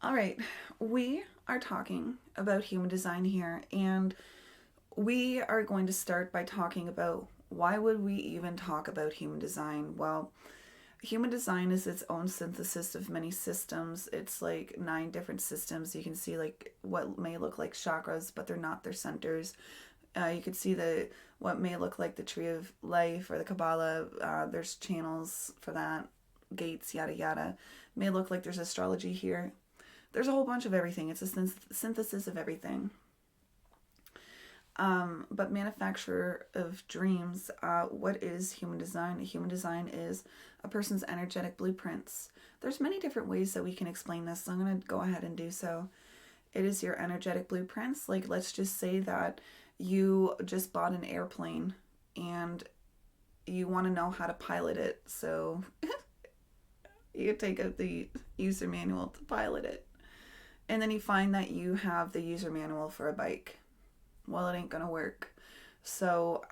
All right, we are talking about human design here, and we are going to start by talking about why would we even talk about human design? Well, human design is its own synthesis of many systems. It's like nine different systems. You can see like what may look like chakras, but they're not. They're centers. You could see the what may look like the tree of life or the Kabbalah. There's channels for that, gates, yada yada. May look like there's astrology here. There's a whole bunch of everything. It's a synthesis of everything. But manufacturer of dreams, what is human design? Human design is a person's energetic blueprints. There's many different ways that we can explain this, so I'm going to go ahead and do so. It is your energetic blueprints. Like, let's just say that you just bought an airplane and you want to know how to pilot it. So you take out the user manual to pilot it. And then you find that you have the user manual for a bike. Well, it ain't gonna work. So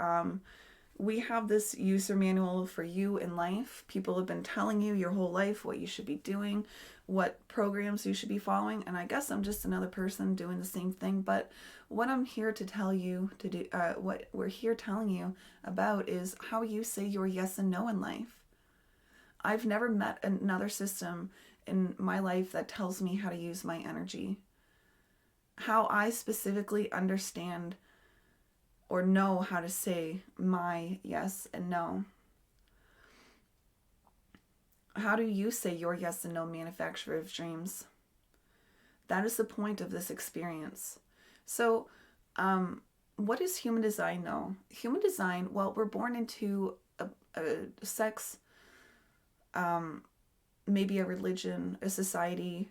we have this user manual for you in life. People have been telling you your whole life what you should be doing, what programs you should be following, and I guess I'm just another person doing the same thing. But what I'm here to tell you to do, what we're here telling you about, is how you say your yes and no in life. I've never met another system in my life that tells me how to use my energy. How I specifically understand or know how to say my yes and no. How do you say your yes and no, manufacturer of dreams? That is the point of this experience. So, what is human design though? Human design, well, we're born into a sex, maybe a religion, a society,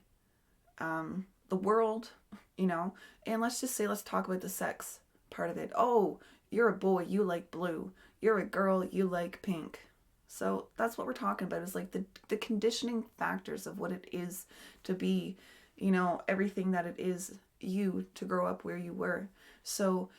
the world, and let's talk about the sex part of it. Oh, you're a boy, you like blue. You're a girl, you like pink. So that's what we're talking about, is like the conditioning factors of what it is to be, everything that it is you to grow up where you were. So,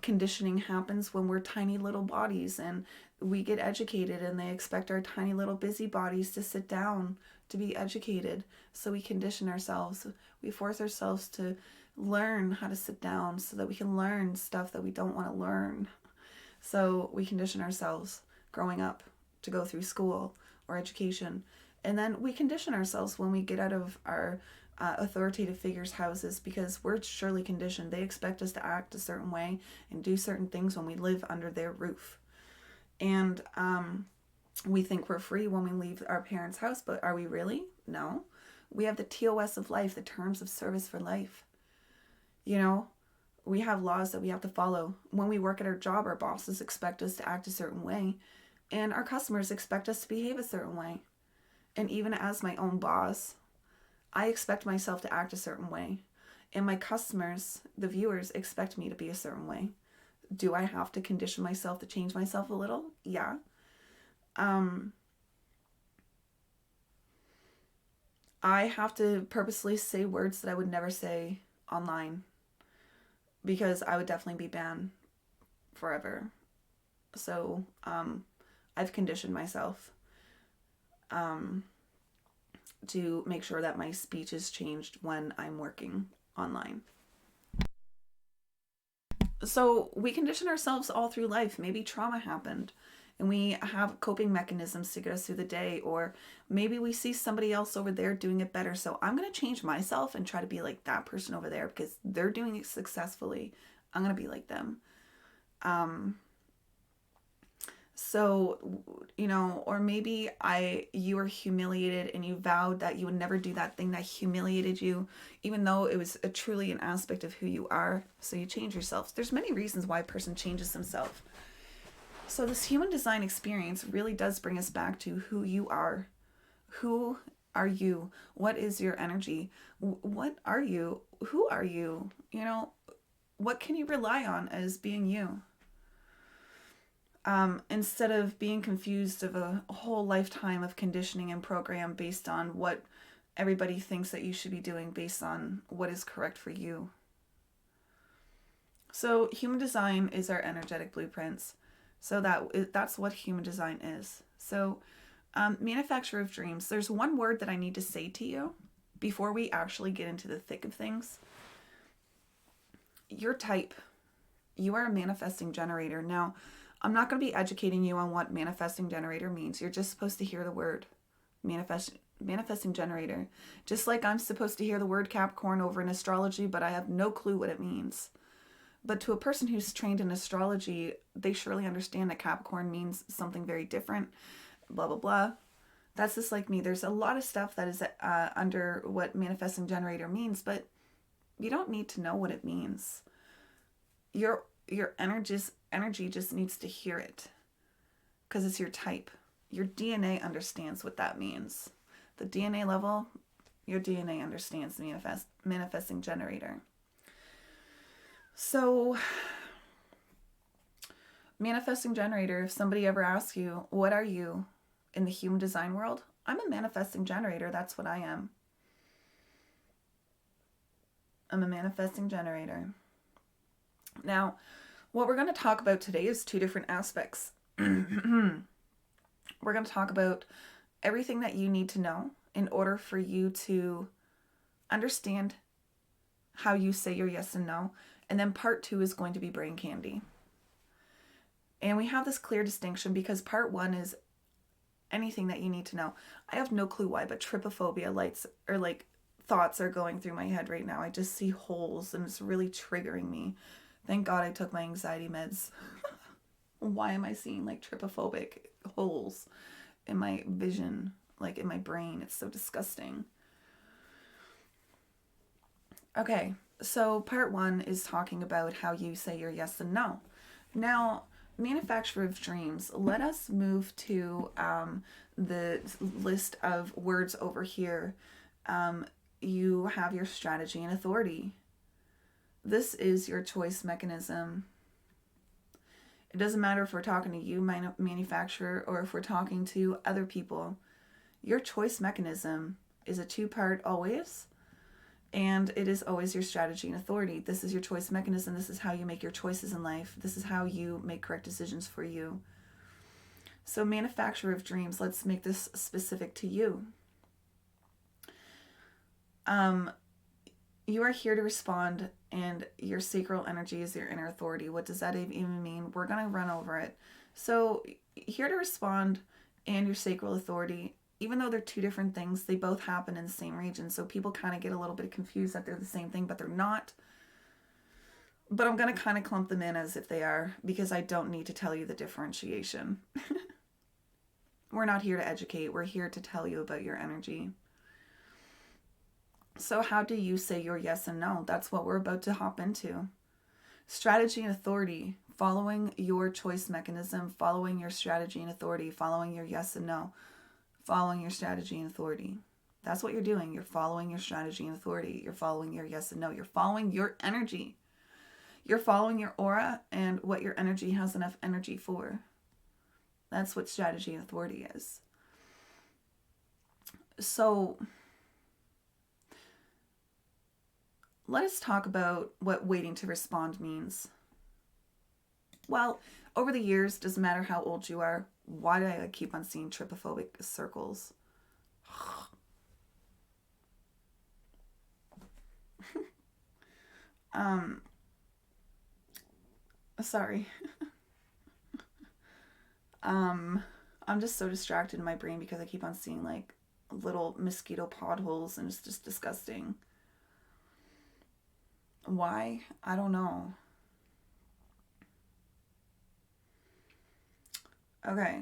conditioning happens when we're tiny little bodies and we get educated, and they expect our tiny little busy bodies to sit down to be educated. So we condition ourselves. We force ourselves to learn how to sit down so that we can learn stuff that we don't want to learn. So we condition ourselves growing up to go through school or education. And then we condition ourselves when we get out of our authoritative figures' houses, because we're surely conditioned. They expect us to act a certain way and do certain things when we live under their roof. And we think we're free when we leave our parents' house, but are we really? No. We have the TOS of life, the terms of service for life. We have laws that we have to follow. When we work at our job, our bosses expect us to act a certain way, and our customers expect us to behave a certain way. And even as my own boss, I expect myself to act a certain way. And my customers, the viewers, expect me to be a certain way. Do I have to condition myself to change myself a little? Yeah. I have to purposely say words that I would never say online, because I would definitely be banned forever. So I've conditioned myself to make sure that my speech is changed when I'm working online. So we condition ourselves all through life. Maybe trauma happened and we have coping mechanisms to get us through the day, or maybe we see somebody else over there doing it better, so I'm going to change myself and try to be like that person over there because they're doing it successfully. I'm going to be like them. So, or maybe you were humiliated and you vowed that you would never do that thing that humiliated you, even though it was truly an aspect of who you are. So you change yourself. There's many reasons why a person changes themselves. So this human design experience really does bring us back to who you are. Who are you? What is your energy? What are you? Who are you? What can you rely on as being you? Instead of being confused of a whole lifetime of conditioning and program based on what everybody thinks that you should be doing based on what is correct for you. So human design is our energetic blueprints. So that's what human design is. So manufacturer of dreams, there's one word that I need to say to you. before we actually get into the thick of things, your type, you are a manifesting generator. Now, I'm not going to be educating you on what manifesting generator means. You're just supposed to hear the word manifesting generator. Just like I'm supposed to hear the word Capricorn over in astrology, but I have no clue what it means. But to a person who's trained in astrology, they surely understand that Capricorn means something very different, blah, blah, blah. That's just like me. There's a lot of stuff that is under what manifesting generator means, but you don't need to know what it means. Your energy just needs to hear it because it's your type. Your DNA understands what that means. The DNA level, your DNA understands the manifesting generator. So, manifesting generator, if somebody ever asks you, what are you in the human design world? I'm a manifesting generator. That's what I am. I'm a manifesting generator. Now, what we're going to talk about today is two different aspects. We're going to talk about everything that you need to know in order for you to understand how you say your yes and no. And then part 2 is going to be brain candy. And we have this clear distinction because part 1 is anything that you need to know. I have no clue why, but trypophobia lights or like thoughts are going through my head right now. I just see holes and it's really triggering me. Thank God I took my anxiety meds. Why am I seeing like trypophobic holes in my vision, like in my brain? It's so disgusting. Okay, so part 1 is talking about how you say your yes and no. Now, manufacturer of dreams, let us move to the list of words over here. You have your strategy and authority. This is your choice mechanism. It doesn't matter if we're talking to you, manufacturer, or if we're talking to other people. Your choice mechanism is a 2-part always, and it is always your strategy and authority. This is your choice mechanism. This is how you make your choices in life. This is how you make correct decisions for you. So manufacturer of dreams, let's make this specific to you. You are here to respond, and your sacral energy is your inner authority. What does that even mean? We're going to run over it. So here to respond and your sacral authority, even though they're two different things, they both happen in the same region. So people kind of get a little bit confused that they're the same thing, but they're not. But I'm going to kind of clump them in as if they are, because I don't need to tell you the differentiation. We're not here to educate. We're here to tell you about your energy. So how do you say your yes and no? That's what we're about to hop into. Strategy and authority, following your choice mechanism, following your strategy and authority, following your yes and no, following your strategy and authority. That's what you're doing. You're following your strategy and authority. You're following your yes and no. You're following your energy. You're following your aura and what your energy has enough energy for. That's what strategy and authority is. So let us talk about what waiting to respond means. Well, over the years, doesn't matter how old you are, why do I keep on seeing trypophobic circles? Sorry. I'm just so distracted in my brain because I keep on seeing like little mosquito potholes and it's just disgusting. Why? I don't know. Okay.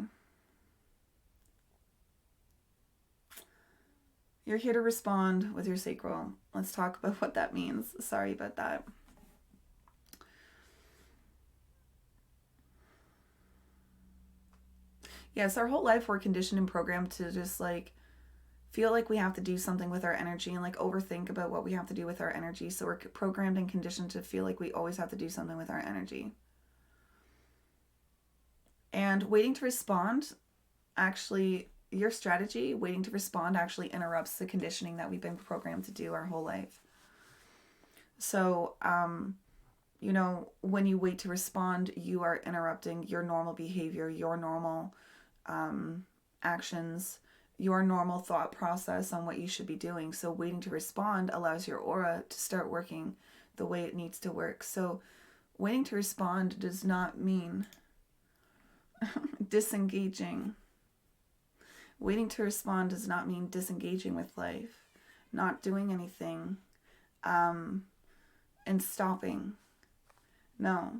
You're here to respond with your sacral. Let's talk about what that means. Sorry about that. Yes, our whole life we're conditioned and programmed to just like feel like we have to do something with our energy and like overthink about what we have to do with our energy. So we're programmed and conditioned to feel like we always have to do something with our energy. And waiting to respond, actually, your strategy, waiting to respond, actually interrupts the conditioning that we've been programmed to do our whole life. So, when you wait to respond, you are interrupting your normal behavior, your normal actions, your normal thought process on what you should be doing. So waiting to respond allows your aura to start working the way it needs to work. So waiting to respond does not mean disengaging. Waiting to respond does not mean disengaging with life, not doing anything, and stopping. No,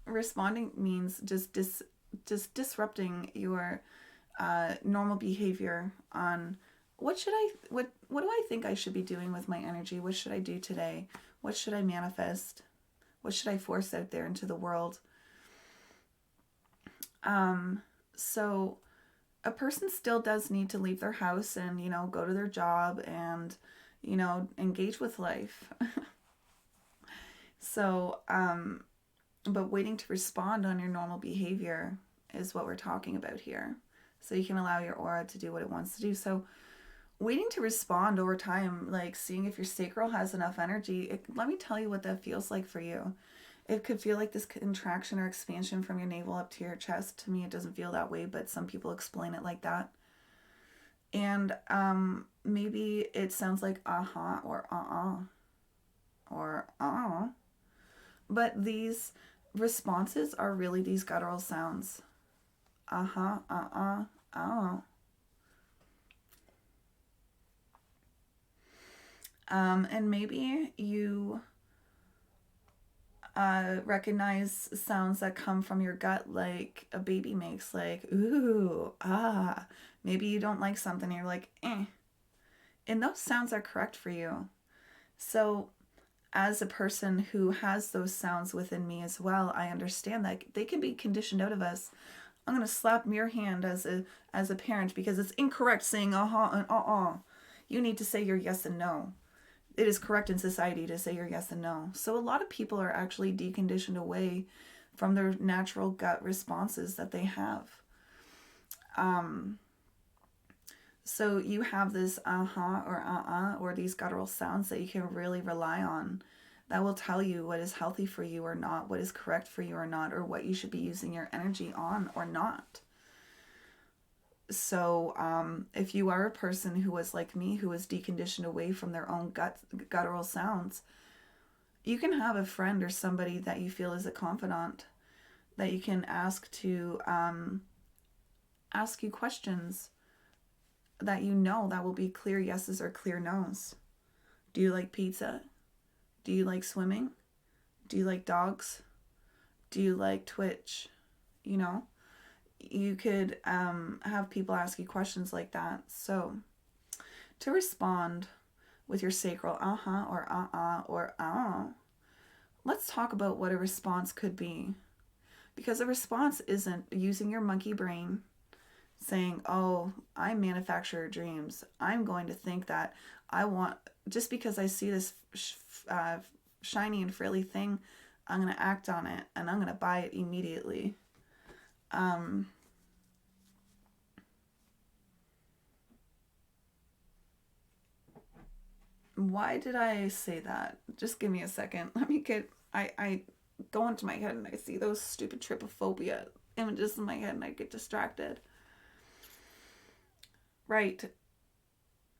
responding means just disrupting your normal behavior on what do I think I should be doing with my energy? What should I do today? What should I manifest? What should I force out there into the world? So a person still does need to leave their house and, go to their job and, engage with life. So, but waiting to respond on your normal behavior is what we're talking about here. So you can allow your aura to do what it wants to do. So waiting to respond over time, like seeing if your sacral has enough energy, let me tell you what that feels like for you. It could feel like this contraction or expansion from your navel up to your chest. To me, it doesn't feel that way, but some people explain it like that. And maybe it sounds like uh-huh or uh-uh or uh-uh. But these responses are really these guttural sounds. Uh-huh, uh-uh, oh. And maybe you recognize sounds that come from your gut, like a baby makes, like ooh, ah. Maybe you don't like something and you're like, eh. And those sounds are correct for you. So as a person who has those sounds within me as well, I understand that they can be conditioned out of us. I'm gonna slap your hand as a parent because it's incorrect saying uh-huh and uh-uh. You need to say your yes and no. It is correct in society to say your yes and no. So a lot of people are actually deconditioned away from their natural gut responses that they have. So you have this uh-huh or uh-uh or these guttural sounds that you can really rely on that will tell you what is healthy for you or not, what is correct for you or not, or what you should be using your energy on or not. So if you are a person who was like me, who was deconditioned away from their own guttural sounds, you can have a friend or somebody that you feel is a confidant that you can ask to ask you questions that that will be clear yeses or clear nos. Do you like pizza? Do you like swimming? Do you like dogs? Do you like Twitch? You could have people ask you questions like that. So to respond with your sacral uh-huh or uh-uh or oh, let's talk about what a response could be. Because a response isn't using your monkey brain saying, oh, I manufacture dreams. I'm going to think that I want, just because I see this shiny and frilly thing, I'm going to act on it and I'm going to buy it immediately. Why did I say that? Just give me a second. Let me I go into my head and I see those stupid trypophobia images in my head and I get distracted. Right.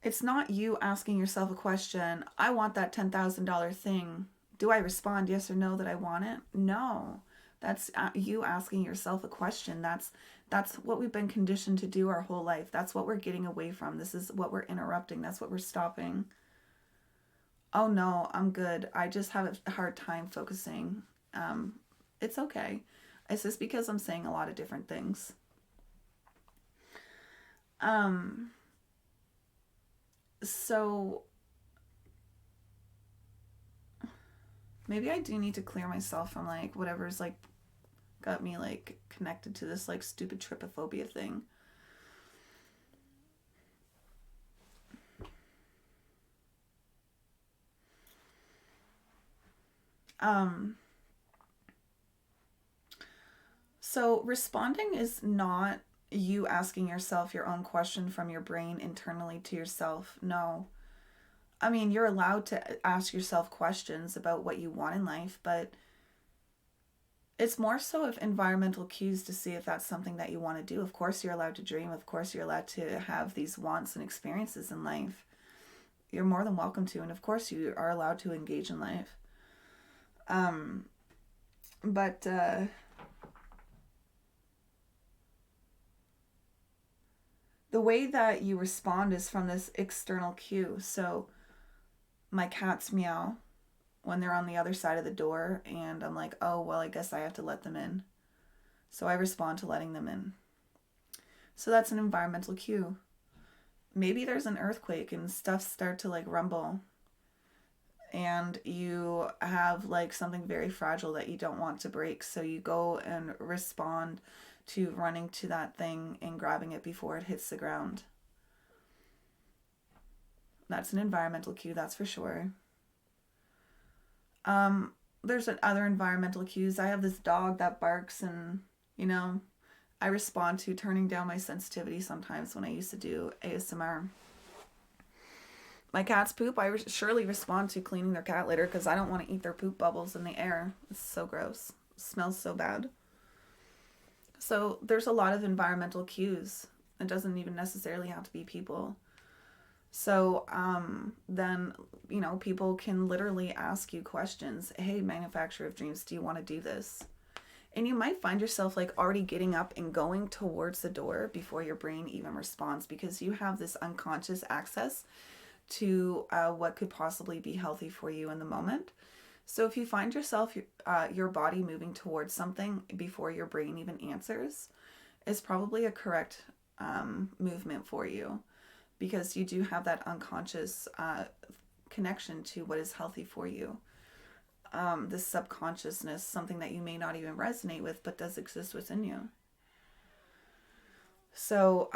It's not you asking yourself a question, I want that $10,000 thing. Do I respond yes or no that I want it? No. That's you asking yourself a question. That's what we've been conditioned to do our whole life. That's what we're getting away from. This is what we're interrupting. That's what we're stopping. Oh no, I'm good. I just have a hard time focusing. It's okay. It's just because I'm saying a lot of different things. So maybe I do need to clear myself from like whatever's like got me like connected to this like stupid trypophobia thing. So responding is not you asking yourself your own question from your brain internally to yourself. No. I mean, you're allowed to ask yourself questions about what you want in life, but It's more so of environmental cues to see if that's something that you want to do. Of course, you're allowed to dream. Of course, you're allowed to have these wants and experiences in life. You're more than welcome to. And of course, you are allowed to engage in life. Um, but the way that you respond is from this external cue. So, my cats meow when they're on the other side of the door, and I'm like, oh, well, I guess I have to let them in. So I respond to letting them in. So that's an environmental cue. Maybe there's an earthquake and stuff start to like rumble, and you have like something very fragile that you don't want to break. So you go and respond to running to that thing and grabbing it before it hits the ground. That's an environmental cue, that's for sure. Um, there's other environmental cues. I have this dog that barks, and you know, I respond to turning down my sensitivity sometimes when I used to do ASMR. My cats poop, I surely respond to cleaning their cat litter because I don't want to eat their poop bubbles in the air. It's so gross. It smells so bad. So there's a lot of environmental cues. It doesn't even necessarily have to be people. So then, people can literally ask you questions. Hey, manufacturer of dreams, do you want to do this? And you might find yourself like already getting up and going towards the door before your brain even responds, because you have this unconscious access to what could possibly be healthy for you in the moment. So if you find yourself your body moving towards something before your brain even answers, is probably a correct movement for you, because you do have that unconscious connection to what is healthy for you. This subconsciousness, something that you may not even resonate with, but does exist within you. So,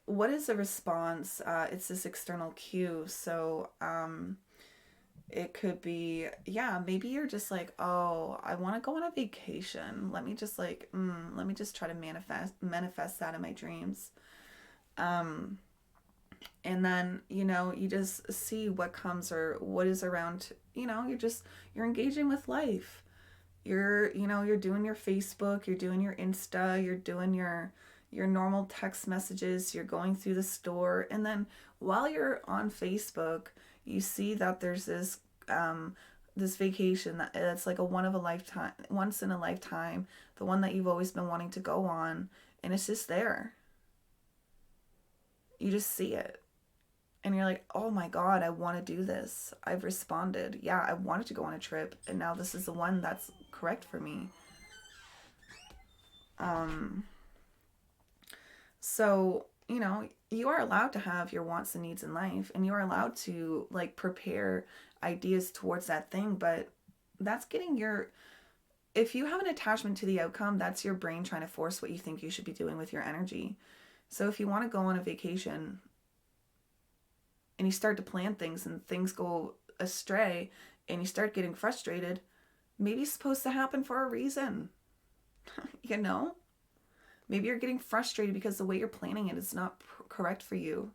what is a response? It's this external cue. So, it could be, yeah, maybe you're just like, oh, I want to go on a vacation. Let me just try to manifest that in my dreams. Um, and then, you just see what comes or what is around. You're engaging with life. You're doing your Facebook, you're doing your Insta, you're doing your normal text messages, you're going through the store, and then while you're on Facebook, you see that there's this vacation that's like a once in a lifetime, the one that you've always been wanting to go on, and it's just there. You just see it. And you're like, oh my God, I want to do this. I've responded. Yeah, I wanted to go on a trip, and now this is the one that's correct for me. Um, so, you are allowed to have your wants and needs in life, and you are allowed to like prepare ideas towards that thing, but that's if you have an attachment to the outcome, that's your brain trying to force what you think you should be doing with your energy. So if you want to go on a vacation and you start to plan things and things go astray and you start getting frustrated, maybe it's supposed to happen for a reason. you know? Maybe you're getting frustrated because the way you're planning it is not correct for you,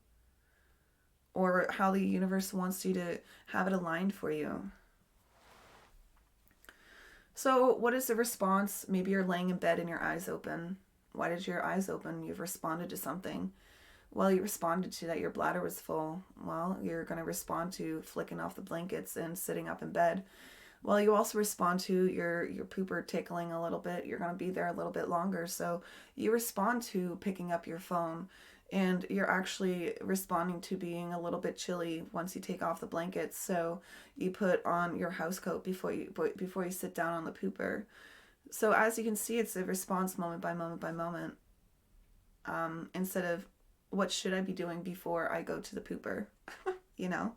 or how the universe wants you to have it aligned for you. So, what is the response? Maybe you're laying in bed and your eyes open. Why did your eyes open? You've responded to something. Well, you responded to that your bladder was full. Well, you're going to respond to flicking off the blankets and sitting up in bed. Well, you also respond to your pooper tickling a little bit. You're going to be there a little bit longer. So you respond to picking up your phone, and you're actually responding to being a little bit chilly once you take off the blankets. So you put on your house coat before you sit down on the pooper. So as you can see, it's a response moment by moment by moment. Instead of what should I be doing before I go to the pooper, you know?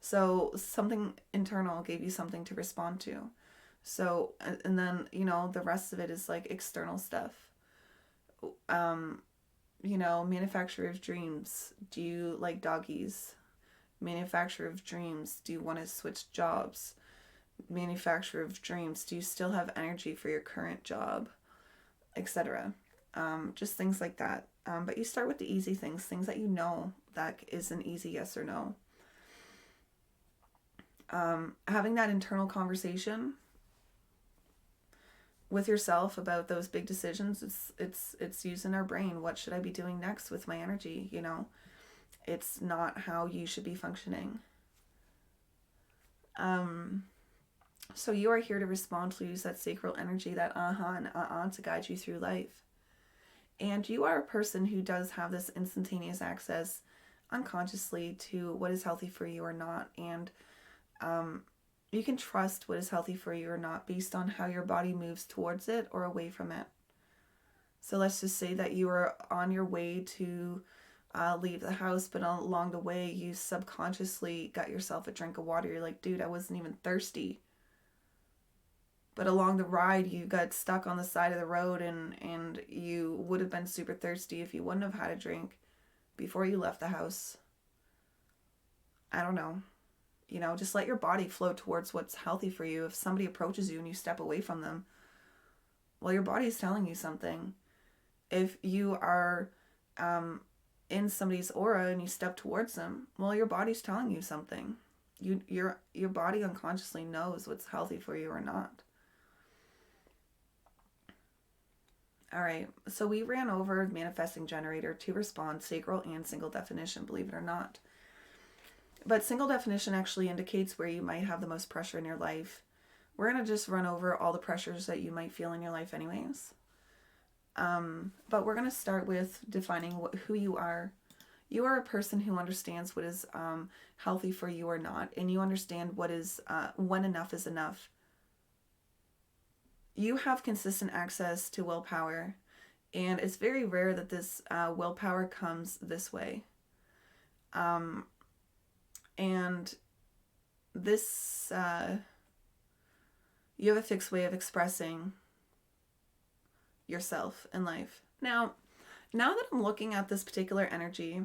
So something internal gave you something to respond to. So, and then, the rest of it is like external stuff. Um, Manufacturer of dreams. Do you like doggies? Manufacturer of dreams. Do you want to switch jobs? Manufacturer of dreams. Do you still have energy for your current job? Etc. Just things like that. But you start with the easy things that that is an easy yes or no. Having that internal conversation with yourself about those big decisions, it's using our brain. What should I be doing next with my energy? You know, it's not how you should be functioning. So you are here to respond, to use that sacral energy, that and to guide you through life. And you are a person who does have this instantaneous access unconsciously to what is healthy for you or not. And you can trust what is healthy for you or not based on how your body moves towards it or away from it. So let's just say that you are on your way to leave the house, but along the way you subconsciously got yourself a drink of water. You're like, dude, I wasn't even thirsty. But along the ride, you got stuck on the side of the road, and you would have been super thirsty if you wouldn't have had a drink before you left the house. I don't know. You know, just let your body flow towards what's healthy for you. If somebody approaches you and you step away from them, well, your body's telling you something. If you are in somebody's aura and you step towards them, well, your body's telling you something. Your body unconsciously knows what's healthy for you or not. All right, so we ran over manifesting generator to respond, sacral and single definition, believe it or not. But single definition actually indicates where you might have the most pressure in your life. We're going to just run over all the pressures that you might feel in your life anyways. But we're going to start with defining who you are. You are a person who understands what is healthy for you or not, and you understand what is when enough is enough. You have consistent access to willpower, and it's very rare that this willpower comes this way. And this, you have a fixed way of expressing yourself in life. Now that I'm looking at this particular energy,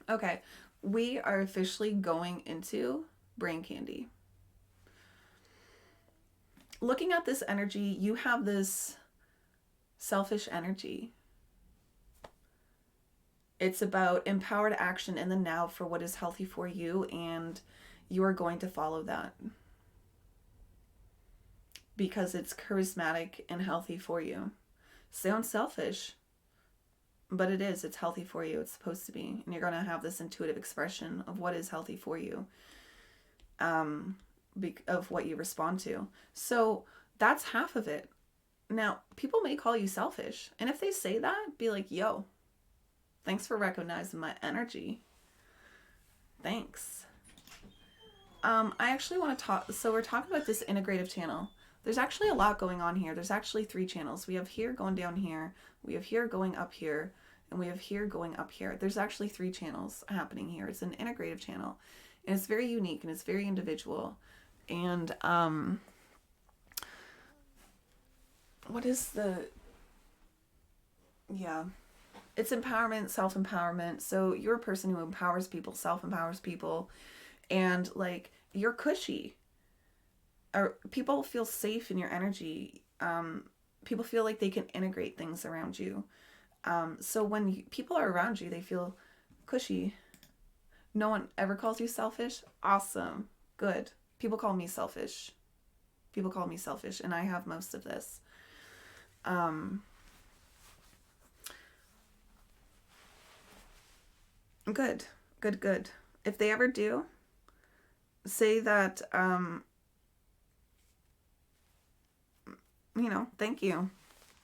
okay, we are officially going into brain candy. Looking at this energy, you have this selfish energy. It's about empowered action in the now for what is healthy for you, and you are going to follow that because it's charismatic and healthy for you. Sounds selfish, but it is. It's healthy for you. It's supposed to be. And you're going to have this intuitive expression of what is healthy for you. Of what you respond to. So that's half of it. Now, people may call you selfish. And if they say that, be like, yo, thanks for recognizing my energy. Thanks. I actually want to talk. So we're talking about this integrative channel. There's actually a lot going on here. There's actually 3 channels. We have here going down here. We have here going up here. And we have here going up here. There's actually 3 channels happening here. It's an integrative channel. And it's very unique and it's very individual. And what is it's empowerment, self-empowerment. So you're a person who empowers people, self-empowers people, and like you're cushy, or people feel safe in your energy. People feel like they can integrate things around you. So when people are around you, they feel cushy. No one ever calls you selfish. Awesome. Good. People call me selfish. And I have most of this. Good. If they ever do, say that, thank you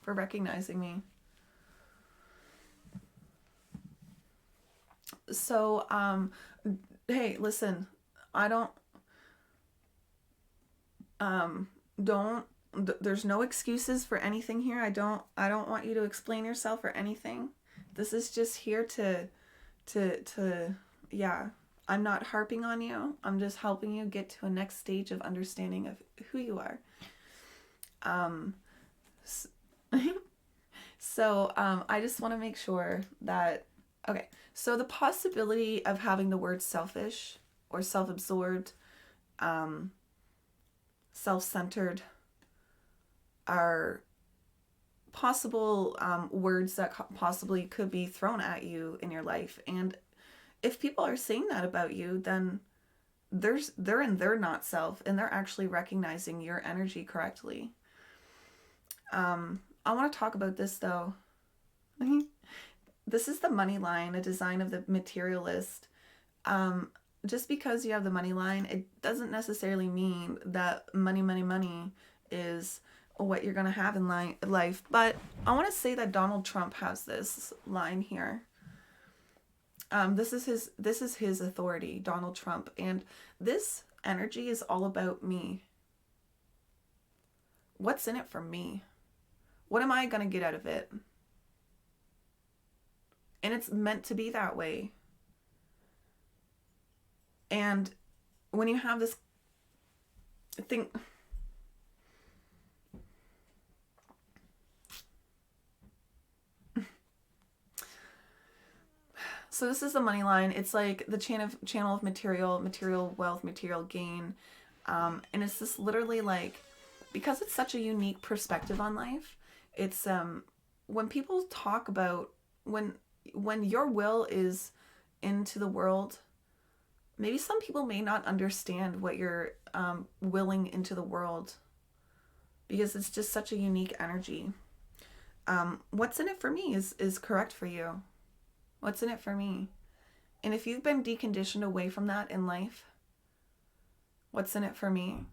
for recognizing me. So, hey, listen, there's no excuses for anything here. I don't want you to explain yourself or anything. This is just here to I'm not harping on you. I'm just helping you get to a next stage of understanding of who you are. So I just want to make sure that, okay, so the possibility of having the word selfish or self-absorbed, self-centered are possible words that possibly could be thrown at you in your life. And if people are saying that about you, then they're in their not self, and they're actually recognizing your energy correctly. I want to talk about this though. This is the money line, a design of the materialist. Um, just because you have the money line, it doesn't necessarily mean that money, money, money is what you're gonna have in life. But I want to say that Donald Trump has this line here. This is his authority, Donald Trump, and this energy is all about me. What's in it for me? What am I gonna get out of it? And it's meant to be that way. And when you have this thing, so this is the money line. It's like the channel of material wealth, material gain. And it's just literally like, because it's such a unique perspective on life, it's when people talk about when your will is into the world, maybe some people may not understand what you're willing into the world, because it's just such a unique energy. What's in it for me is correct for you. What's in it for me? And if you've been deconditioned away from that in life, what's in it for me?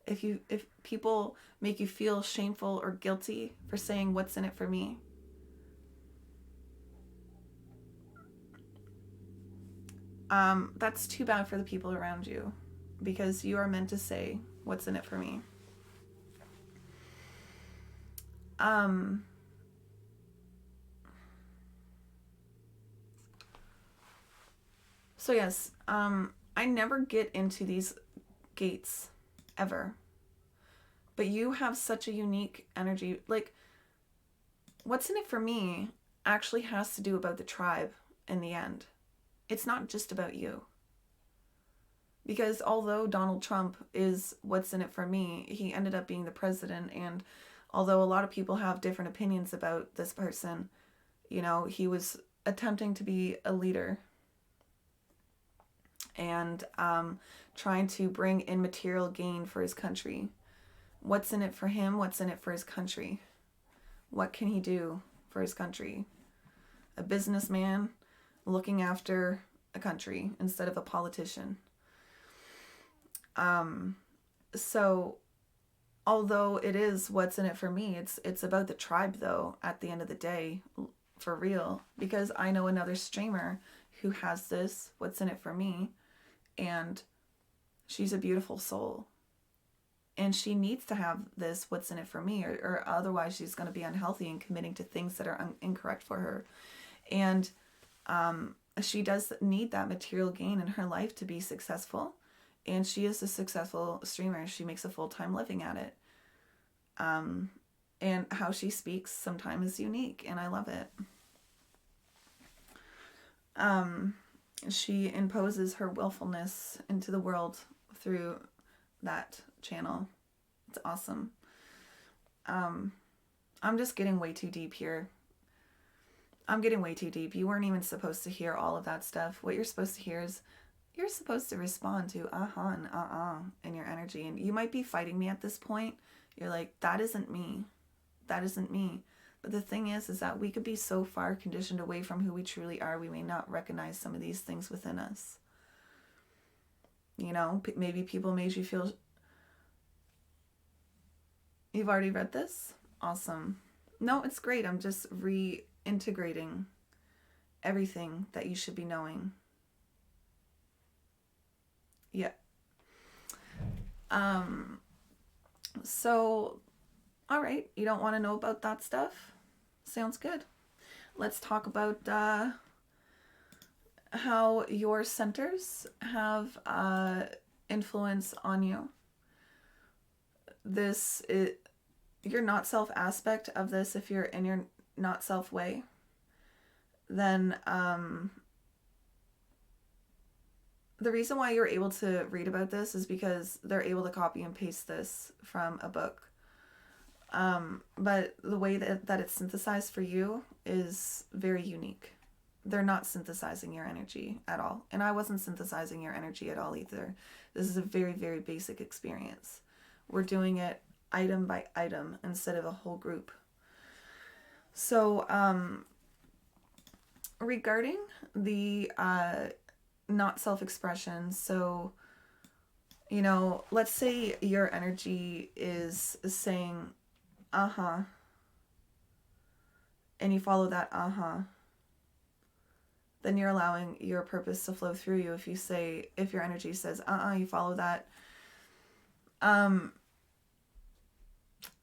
If people make you feel shameful or guilty for saying what's in it for me, that's too bad for the people around you, because you are meant to say what's in it for me. Um, so yes, I never get into these gates ever, but you have such a unique energy. Like, what's in it for me actually has to do about the tribe in the end. It's not just about you. Because although Donald Trump is what's in it for me, he ended up being the president. And although a lot of people have different opinions about this person, he was attempting to be a leader and trying to bring in material gain for his country. What's in it for him? What's in it for his country? What can he do for his country? A businessman looking after a country instead of a politician. So although it is what's in it for me, it's about the tribe though, at the end of the day, for real, because I know another streamer who has this what's in it for me, and she's a beautiful soul, and she needs to have this what's in it for me, or otherwise she's going to be unhealthy and committing to things that are incorrect for her. And she does need that material gain in her life to be successful, and she is a successful streamer. She makes a full-time living at it. And how she speaks sometimes is unique, and I love it. She imposes her willfulness into the world through that channel. It's awesome. I'm just getting way too deep here. I'm getting way too deep. You weren't even supposed to hear all of that stuff. What you're supposed to hear is you're supposed to respond to and in your energy. And you might be fighting me at this point. You're like, that isn't me. That isn't me. But the thing is that we could be so far conditioned away from who we truly are, we may not recognize some of these things within us. Maybe people made you feel... You've already read this? Awesome. No, it's great. I'm just reintegrating everything that you should be knowing. Yeah. So, all right, you don't want to know about that stuff? Sounds good. Let's talk about how your centers have influence on you. Your not self aspect of this, if you're in your not self way, then the reason why you're able to read about this is because they're able to copy and paste this from a book. But the way that it's synthesized for you is very unique. They're not synthesizing your energy at all. And I wasn't synthesizing your energy at all either. This is a very, very basic experience. We're doing it item by item instead of a whole group. So, regarding the not self expression, so, let's say your energy is saying, uh huh, and you follow that uh huh, then you're allowing your purpose to flow through you. If your energy says you follow that, um,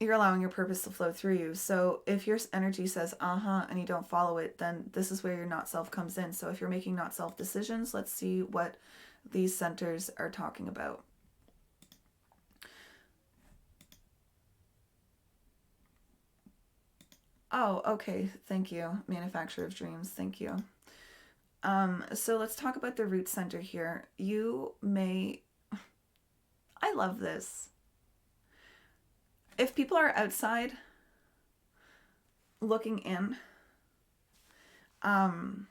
you're allowing your purpose to flow through you. So if your energy says and you don't follow it, then this is where your not self comes in. So if you're making not self decisions, let's see what these centers are talking about. Oh, okay. Thank you, Manufacturer of Dreams. Thank you. So let's talk about the root center here. I love this. If people are outside looking in, um,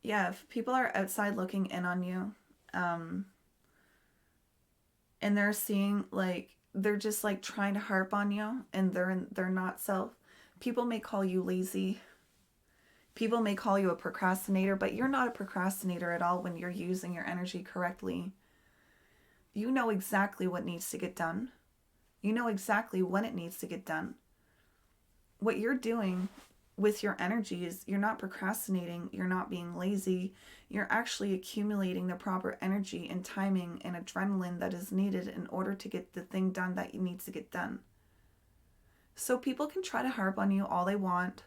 yeah, if people are outside looking in on you, um, and they're seeing like they're just like trying to harp on you, and they're not self. People may call you lazy. People may call you a procrastinator, but you're not a procrastinator at all when you're using your energy correctly. You know exactly what needs to get done. You know exactly when it needs to get done. What you're doing with your energy is you're not procrastinating, you're not being lazy, you're actually accumulating the proper energy and timing and adrenaline that is needed in order to get the thing done that needs to get done. So people can try to harp on you all they want,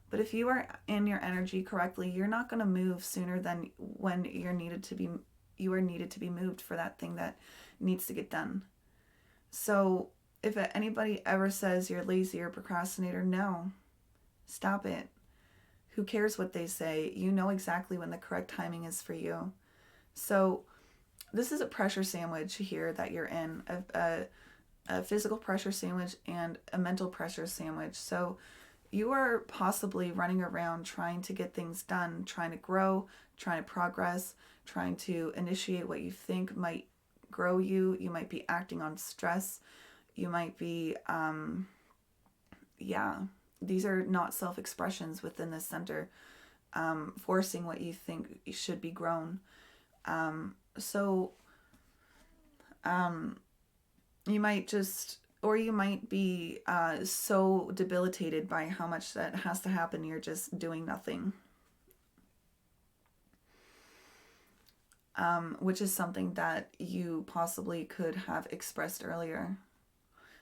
but if you are in your energy correctly, you're not going to move sooner than when you are needed to be moved for that thing that needs to get done. So if anybody ever says you're lazy or procrastinator, no. Stop it. Who cares what they say? You know exactly when the correct timing is for you. So this is a pressure sandwich here that you're in, a physical pressure sandwich and a mental pressure sandwich. So you are possibly running around trying to get things done, trying to grow, trying to progress, trying to initiate what you think might grow you. You might be acting on stress. You might be, these are not self-expressions within this center, forcing what you think should be grown. So you might just, or you might be so debilitated by how much that has to happen, you're just doing nothing. Which is something that you possibly could have expressed earlier.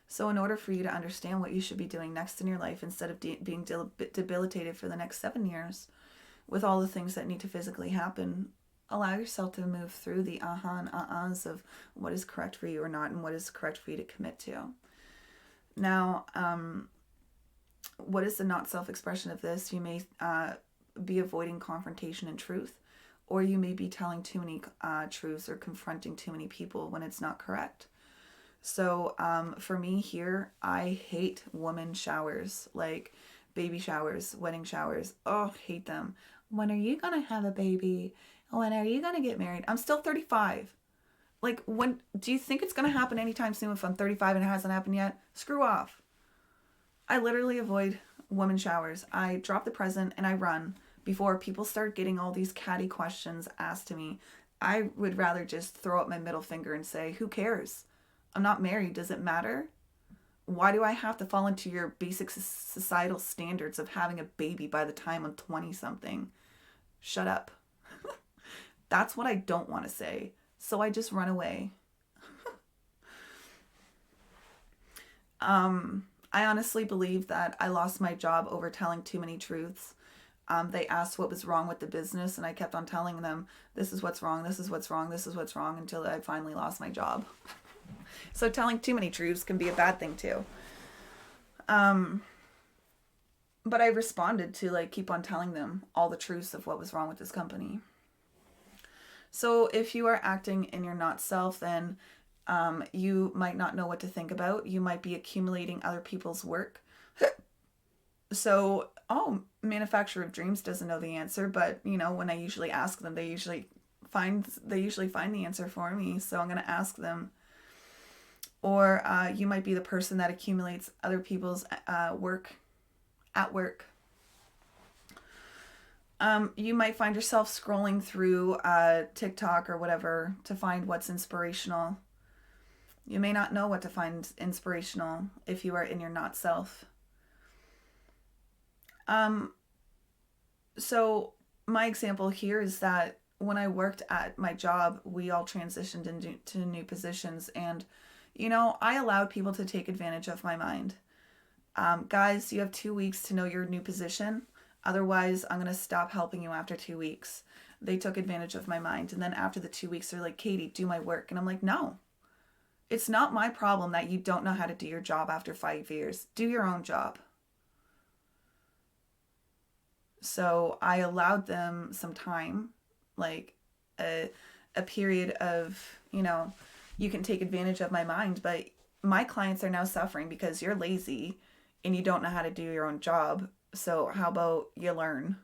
So in order for you to understand what you should be doing next in your life, instead of being debilitated for the next 7 years with all the things that need to physically happen, allow yourself to move through the and ahs of what is correct for you or not, and what is correct for you to commit to. Now, what is the not self-expression of this? You may be avoiding confrontation and truth, or you may be telling too many truths or confronting too many people when it's not correct. So for me here, I hate woman showers, like baby showers, wedding showers. Oh, hate them. When are you going to have a baby? When are you going to get married? I'm still 35. Like, when do you think it's going to happen anytime soon if I'm 35 and it hasn't happened yet? Screw off. I literally avoid woman showers. I drop the present and I run before people start getting all these catty questions asked to me. I would rather just throw up my middle finger and say, who cares? I'm not married. Does it matter? Why do I have to fall into your basic societal standards of having a baby by the time I'm 20 something? Shut up. That's what I don't want to say. So I just run away. I honestly believe that I lost my job over telling too many truths. They asked what was wrong with the business, and I kept on telling them, this is what's wrong, this is what's wrong, this is what's wrong, until I finally lost my job. So telling too many truths can be a bad thing too. But I responded to like keep on telling them all the truths of what was wrong with this company. So if you are acting in your not self, then you might not know what to think about. You might be accumulating other people's work. So, Manufacturer of Dreams doesn't know the answer, but when I usually ask them, they usually find the answer for me. So I'm gonna ask them. Or you might be the person that accumulates other people's work at work. You might find yourself scrolling through TikTok or whatever to find what's inspirational. You may not know what to find inspirational if you are in your not self. So my example here is that when I worked at my job, we all transitioned into new positions, and I allowed people to take advantage of my mind. Guys, you have 2 weeks to know your new position. Otherwise, I'm going to stop helping you after 2 weeks. They took advantage of my mind. And then after the 2 weeks, they're like, Katie, do my work. And I'm like, no, it's not my problem that you don't know how to do your job after 5 years. Do your own job. So I allowed them some time, like a period of, you can take advantage of my mind, but my clients are now suffering because you're lazy and you don't know how to do your own job. So how about you learn?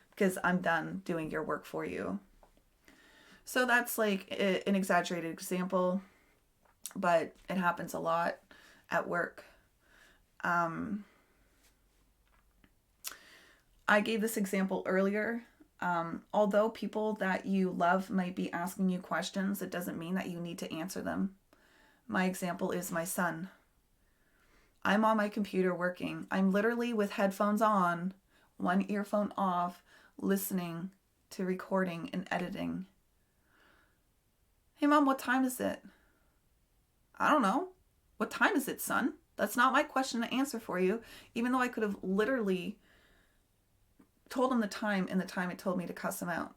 Because I'm done doing your work for you. So that's like an exaggerated example, but it happens a lot at work. I gave this example earlier. Although people that you love might be asking you questions, it doesn't mean that you need to answer them. My example is my son. I'm on my computer working. I'm literally with headphones on, one earphone off, listening to recording and editing. Hey, Mom, what time is it? I don't know. What time is it, son? That's not my question to answer for you, even though I could have literally told him the time and the time it told me to cuss him out.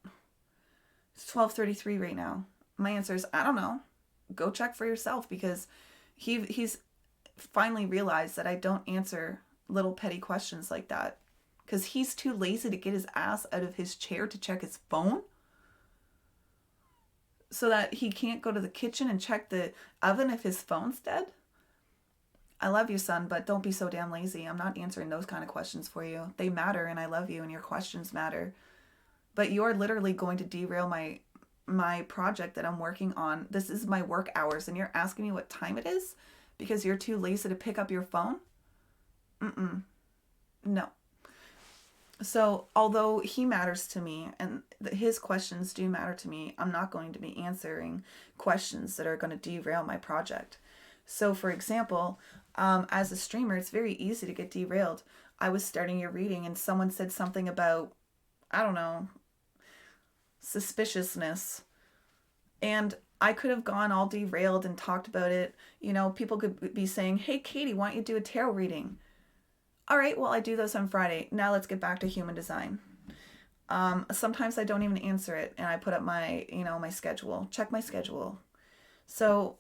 It's 12:33 right now. My answer is, I don't know. Go check for yourself, because he's finally realized that I don't answer little petty questions like that, because he's too lazy to get his ass out of his chair to check his phone, so that he can't go to the kitchen and check the oven if his phone's dead. I love you, son, but don't be so damn lazy. I'm not answering those kind of questions for you. They matter, and I love you, and your questions matter. But you're literally going to derail my project that I'm working on. This is my work hours, and you're asking me what time it is because you're too lazy to pick up your phone? No. So, although he matters to me and his questions do matter to me, I'm not going to be answering questions that are going to derail my project. So, for example, as a streamer, it's very easy to get derailed. I was starting your reading and someone said something about, I don't know, suspiciousness. And I could have gone all derailed and talked about it. People could be saying, hey, Katie, why don't you do a tarot reading? All right, well, I do those on Friday. Now let's get back to human design. Sometimes I don't even answer it, and I put up my, my schedule. Check my schedule. So,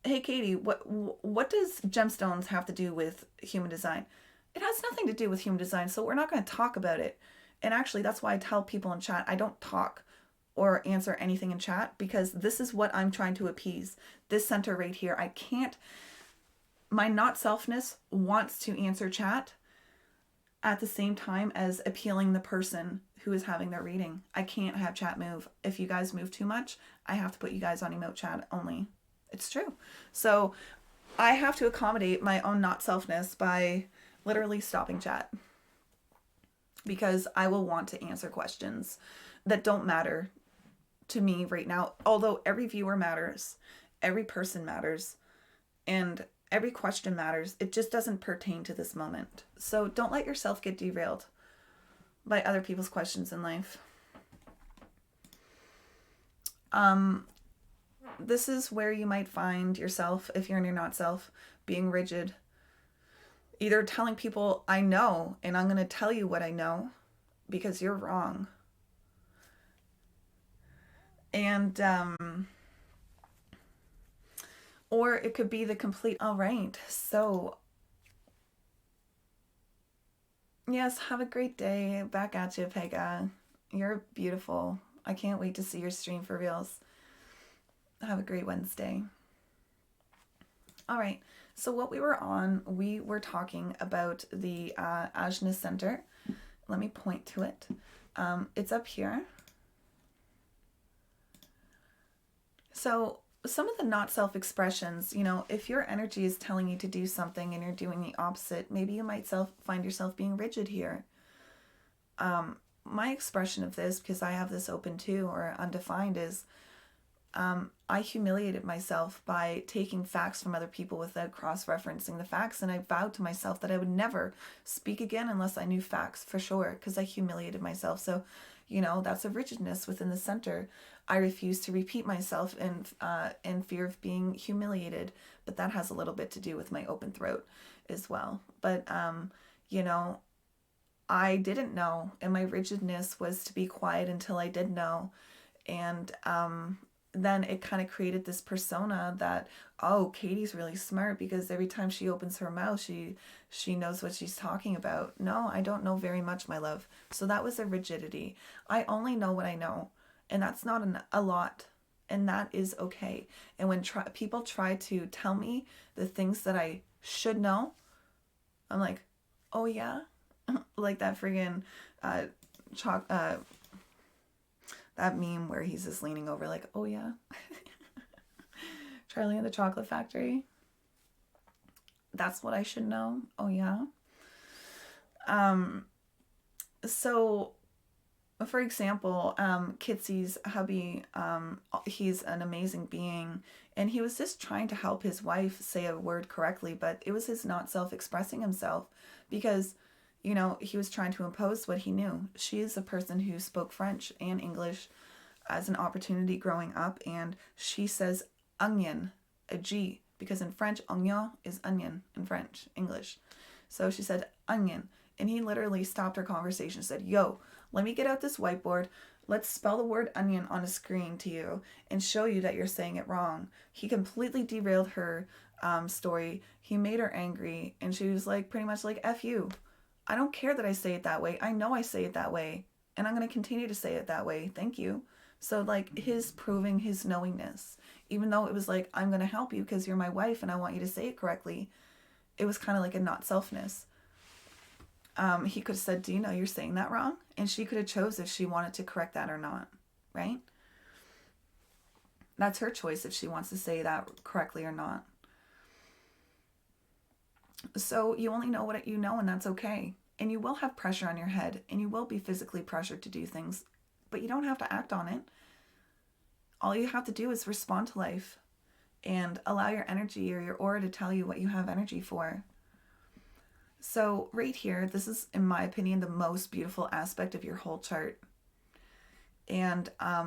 hey, Katie, what does gemstones have to do with human design? It has nothing to do with human design, so we're not going to talk about it. And actually, that's why I tell people in chat, I don't talk or answer anything in chat, because this is what I'm trying to appease. This center right here, I can't, my not selfness wants to answer chat at the same time as appealing the person who is having their reading. I can't have chat move. If you guys move too much, I have to put you guys on emote chat only. It's true. So I have to accommodate my own not selfness by literally stopping chat, because I will want to answer questions that don't matter to me right now. Although every viewer matters, every person matters, and every question matters. It just doesn't pertain to this moment. So don't let yourself get derailed by other people's questions in life. This is where you might find yourself, if you're in your not self, being rigid. Either telling people, I know, and I'm going to tell you what I know because you're wrong. And, or it could be the complete, all right, so, yes, have a great day. Back at you, Pega. You're beautiful. I can't wait to see your stream for reals. Have a great Wednesday. All right, so what we were talking about the Ajna Center. Let me point to it. It's up here. So some of the not self-expressions, if your energy is telling you to do something and you're doing the opposite, maybe you might find yourself being rigid here. My expression of this, because I have this open too, or undefined, is I humiliated myself by taking facts from other people without cross-referencing the facts, and I vowed to myself that I would never speak again unless I knew facts for sure, because I humiliated myself. So, that's a rigidness within the center. I refuse to repeat myself in fear of being humiliated, but that has a little bit to do with my open throat as well. But I didn't know, and my rigidness was to be quiet until I did know. And then it kind of created this persona that, oh, Katie's really smart because every time she opens her mouth, she knows what she's talking about. No, I don't know very much, my love. So that was a rigidity. I only know what I know, and that's not a lot, and that is okay. And when people try to tell me the things that I should know, I'm like, oh yeah, like that friggin' that meme where he's just leaning over like, oh yeah, Charlie and the Chocolate Factory. That's what I should know. Oh yeah. So for example, Kitsy's hubby, he's an amazing being, and he was just trying to help his wife say a word correctly, but it was his not self-expressing himself because, he was trying to impose what he knew. She is a person who spoke French and English as an opportunity growing up, and she says onion, a G, because in French, oignon is onion in French, English. So she said onion, and he literally stopped her conversation and said, yo, let me get out this whiteboard. Let's spell the word onion on a screen to you and show you that you're saying it wrong. He completely derailed her story. He made her angry, and she was like, pretty much like, F you. I don't care that I say it that way. I know I say it that way, and I'm going to continue to say it that way. Thank you. So like his proving his knowingness, even though it was like, I'm going to help you because you're my wife and I want you to say it correctly. It was kind of like a not selfness. He could have said, do you know you're saying that wrong? And she could have chose if she wanted to correct that or not, right? That's her choice if she wants to say that correctly or not. So you only know what you know, and that's okay. And you will have pressure on your head, and you will be physically pressured to do things, but you don't have to act on it. All you have to do is respond to life and allow your energy or your aura to tell you what you have energy for. So right here, this is, in my opinion, the most beautiful aspect of your whole chart. And I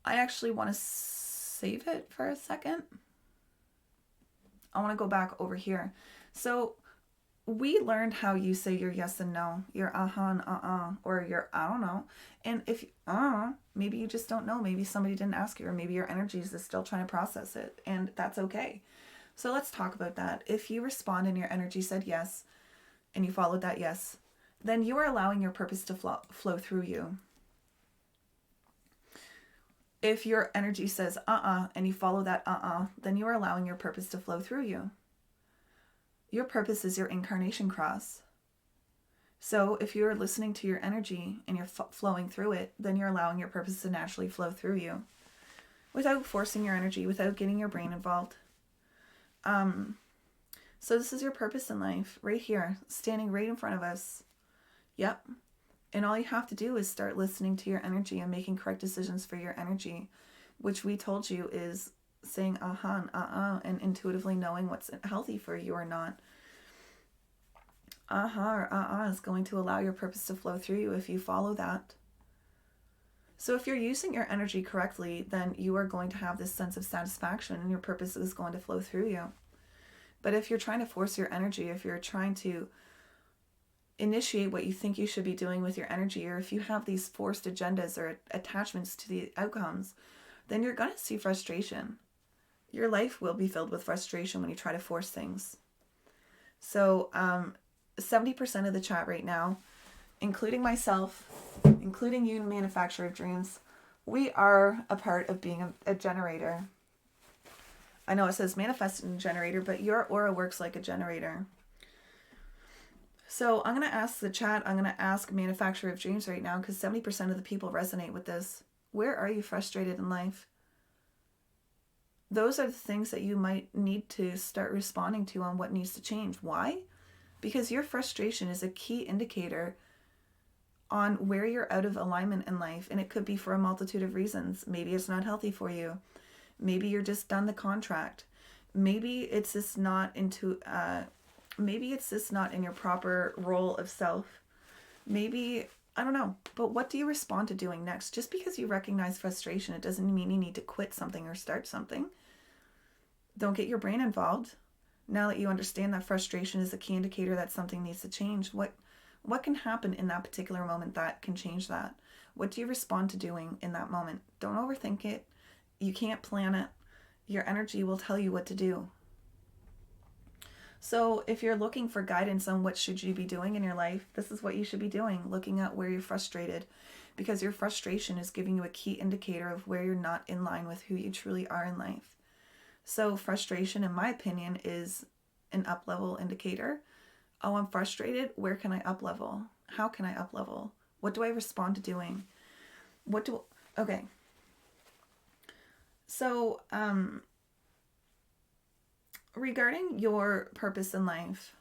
actually want to save it for a second. I want to go back over here. So we learned how you say your yes and no, your uh-huh and or your I don't know. And if maybe you just don't know, maybe somebody didn't ask you, or maybe your energy is just still trying to process it, and that's okay. So let's talk about that. If you respond and your energy said yes, and you followed that yes, then you are allowing your purpose to flow through you. If your energy says and you follow that then you are allowing your purpose to flow through you. Your purpose is your incarnation cross. So if you're listening to your energy and you're flowing through it, then you're allowing your purpose to naturally flow through you without forcing your energy, without getting your brain involved. So this is your purpose in life, right here, standing right in front of us. Yep. And all you have to do is start listening to your energy and making correct decisions for your energy, which we told you is saying and intuitively knowing what's healthy for you or not. Or is going to allow your purpose to flow through you if you follow that. So if you're using your energy correctly, then you are going to have this sense of satisfaction and your purpose is going to flow through you. But if you're trying to force your energy, if you're trying to initiate what you think you should be doing with your energy, or if you have these forced agendas or attachments to the outcomes, then you're going to see frustration. Your life will be filled with frustration when you try to force things. So 70% of the chat right now, including myself, including you, Manufacturer of Dreams, we are a part of being a generator. I know it says manifesting generator, but your aura works like a generator. So I'm going to ask the chat, I'm going to ask Manufacturer of Dreams right now, because 70% of the people resonate with this. Where are you frustrated in life? those are the things that you might need to start responding to on what needs to change. Why? Because your frustration is a key indicator on where you're out of alignment in life, and it could be for a multitude of reasons. Maybe it's not healthy for you. Maybe you're just done the contract. Maybe it's just not maybe it's just not in your proper role of self. Maybe, I don't know. But what do you respond to doing next? Just because you recognize frustration, it doesn't mean you need to quit something or start something. Don't get your brain involved. Now that you understand that frustration is a key indicator that something needs to change, what can happen in that particular moment that can change that? What do you respond to doing in that moment? Don't overthink it. You can't plan it. Your energy will tell you what to do. So if you're looking for guidance on what should you be doing in your life, this is what you should be doing, looking at where you're frustrated, because your frustration is giving you a key indicator of where you're not in line with who you truly are in life. So frustration, in my opinion, is an up-level indicator. Oh, I'm frustrated. Where can I up-level? How can I up-level? What do I respond to doing? Okay. So, regarding your purpose in life,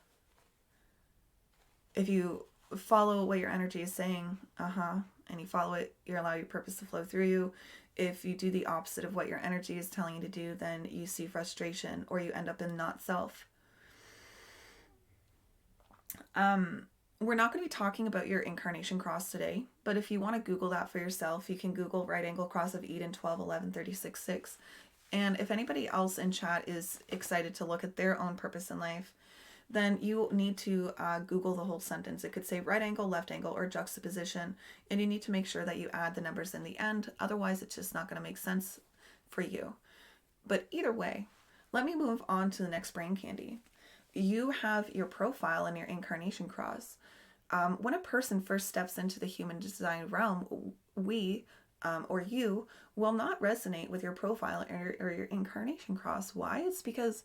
if you follow what your energy is saying, and you follow it, you allow your purpose to flow through you. If you do the opposite of what your energy is telling you to do, then you see frustration, or you end up in not self. We're not going to be talking about your incarnation cross today, but if you want to Google that for yourself, you can Google right angle cross of Eden 121136.6. And if anybody else in chat is excited to look at their own purpose in life, then you need to Google the whole sentence. It could say right angle, left angle, or juxtaposition, and you need to make sure that you add the numbers in the end. Otherwise, it's just not going to make sense for you. But either way, let me move on to the next brain candy. You have your profile and your incarnation cross. When a person first steps into the human design realm, we, or you, will not resonate with your profile or your incarnation cross. Why? It's because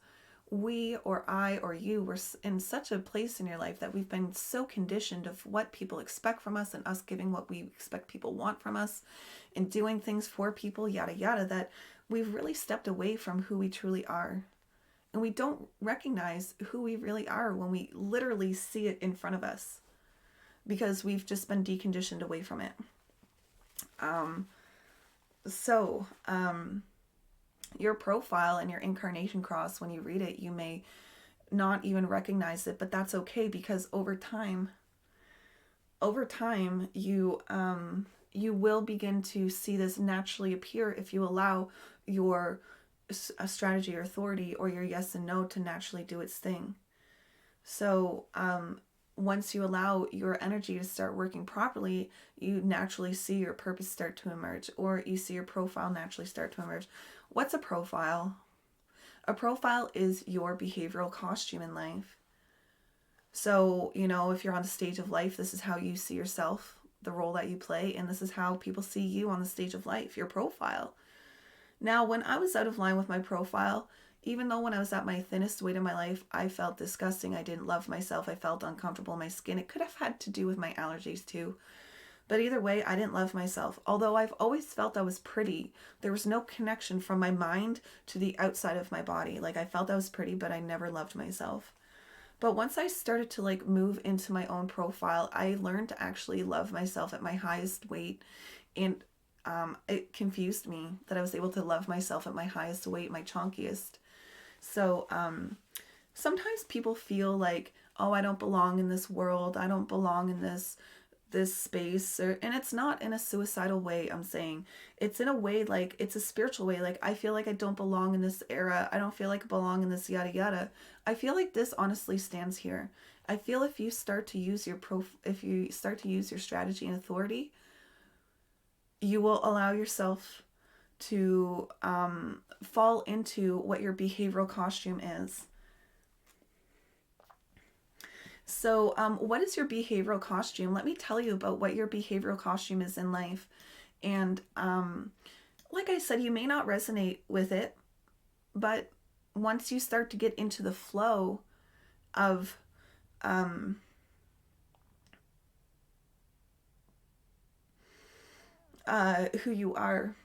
we, or I, or you were in such a place in your life that we've been so conditioned of what people expect from us, and us giving what we expect people want from us, and doing things for people, yada yada, that we've really stepped away from who we truly are. And we don't recognize who we really are when we literally see it in front of us, because we've just been deconditioned away from it. Your profile and your incarnation cross, when you read it, you may not even recognize it, but that's okay, because over time you will begin to see this naturally appear if you allow your strategy or authority, or your yes and no, to naturally do its thing. So once you allow your energy to start working properly, you naturally see your purpose start to emerge, or you see your profile naturally start to emerge. What's a profile? A profile is your behavioral costume in life. So, if you're on the stage of life, this is how you see yourself, the role that you play, and this is how people see you on the stage of life, your profile. Now, when I was out of line with my profile, even though when I was at my thinnest weight in my life, I felt disgusting. I didn't love myself. I felt uncomfortable in my skin. It could have had to do with my allergies too. But either way, I didn't love myself. Although I've always felt I was pretty, there was no connection from my mind to the outside of my body. Like, I felt I was pretty, but I never loved myself. But once I started to move into my own profile, I learned to actually love myself at my highest weight. And it confused me that I was able to love myself at my highest weight, my chunkiest. So sometimes people feel like, oh, I don't belong in this world. I don't belong in this space. And it's not in a suicidal way, I'm saying. It's in a way, it's a spiritual way. I feel like I don't belong in this era. I don't feel like I belong in this yada yada. I feel like this honestly stands here. I feel if you start to use your strategy and authority, you will allow yourself to fall into what your behavioral costume is. So what is your behavioral costume? Let me tell you about what your behavioral costume is in life. And like I said, you may not resonate with it, but once you start to get into the flow of who you are,